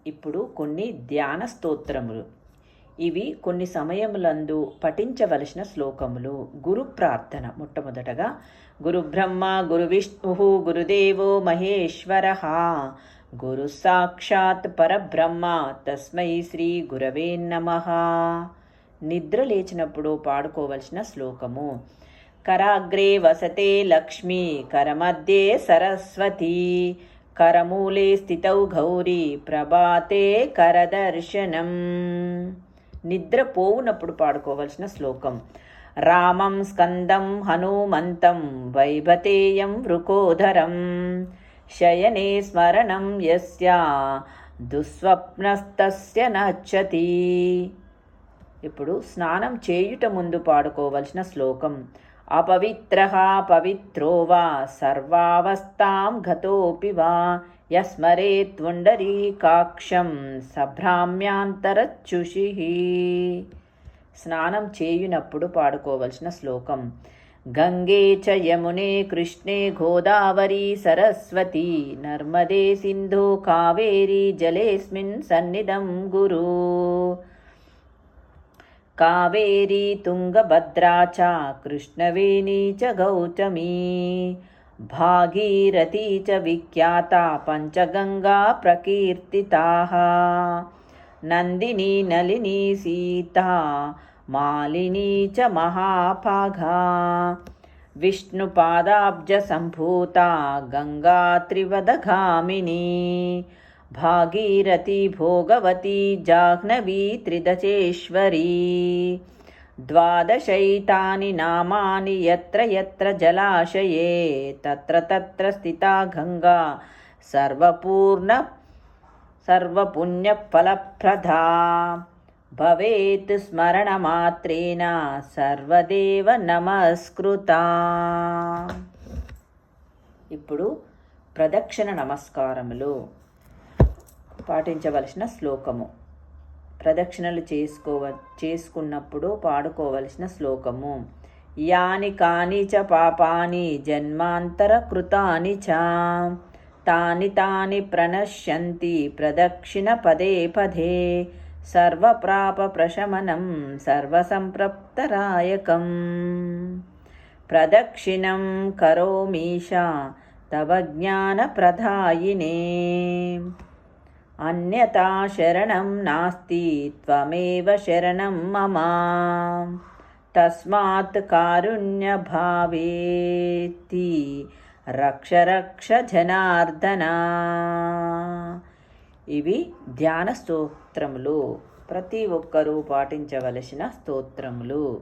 ఇప్పుడు కొన్ని ధ్యాన స్తోత్రములు. ఇవి కొన్ని సమయములందు పఠించవలసిన శ్లోకములు. గురు ప్రార్థన. మొట్టమొదటగా గురు బ్రహ్మ గురు విష్ణు గురుదేవో మహేశ్వర గురు సాక్షాత్ పరబ్రహ్మ తస్మై శ్రీ గురవే నమః. నిద్ర లేచినప్పుడు పాడుకోవలసిన శ్లోకము. కరాగ్రే వసతే లక్ష్మీ కరమధ్యే సరస్వతి కరమూలే స్థితౌ గౌరీ ప్రభాతే కరదర్శనం. నిద్ర పోవునప్పుడు పాడుకోవలసిన శ్లోకం. రామం స్కందం హనుమంతం వైభతేయం వృకోధరం శయనే స్మరణం యస్య దుస్వప్నస్తస్య నచ్చతి. ఇప్పుడు స్నానం చేయుట ముందు పాడుకోవలసిన శ్లోకం. అపవిత్రః పవిత్రో వా సర్వావస్థాం గతోపి వా యస్మరేత్ పుండరీకాక్షం సభ్రామ్యాంతరచ్యుషిః. స్నానం చేయునప్పుడు పాడుకోవలసిన శ్లోకం. గంగే చ యమునే కృష్ణే గోదావరి సరస్వతి నర్మదే సింధు కావేరీ జలేస్మిన్ సన్నిధం గురు. కావేరీ తుంగభద్రా చ కృష్ణవేణీ చ గౌతమీ భాగీరథీ చ విఖ్యాత పంచగంగా ప్రకీర్తితాః. నందినీ నళినీ సీతా మాలినీ చ మహాభాగా విష్ణుపాదాబ్జ సంభూతా గంగా త్రివదగామినీ భాగీరథీ భోగవతీ జాహ్నవీ త్రిదశేశ్వరీ. ద్వాదశైతాని నామాని యత్ర యత్ర జలాశయే తత్ర తత్ర స్థితా గంగా సర్వపుణ్యఫలప్రదా భవేత్ స్మరణమాత్రేణ సర్వదేవ నమస్కృతా. ఇప్పుడు ప్రదక్షిణ నమస్కారములు. పాటించవలసిన శ్లోకము. ప్రదక్షిణలు చేసుకున్నప్పుడు పాడుకోవలసిన శ్లోకము. యాని కాని చ పాపాని జన్మాంతర కృతాని చ తాని తాని ప్రణశ్యంతి ప్రదక్షిణ పదే పదే సర్వప్రాప ప్రశమనం సర్వసంప్రాప్తరాయకం. ప్రదక్షిణం కరోమీశ తవ జ్ఞానప్రదాయినే అన్యతా శరణం నాస్తి త్వమేవ శరణం మమ తస్మాత్ కారుణ్యభావేతి రక్ష రక్ష జనార్దన. ఇవి ధ్యాన స్తోత్రములు. ప్రతి ఒక్కరూ పాటించవలసిన స్తోత్రములు.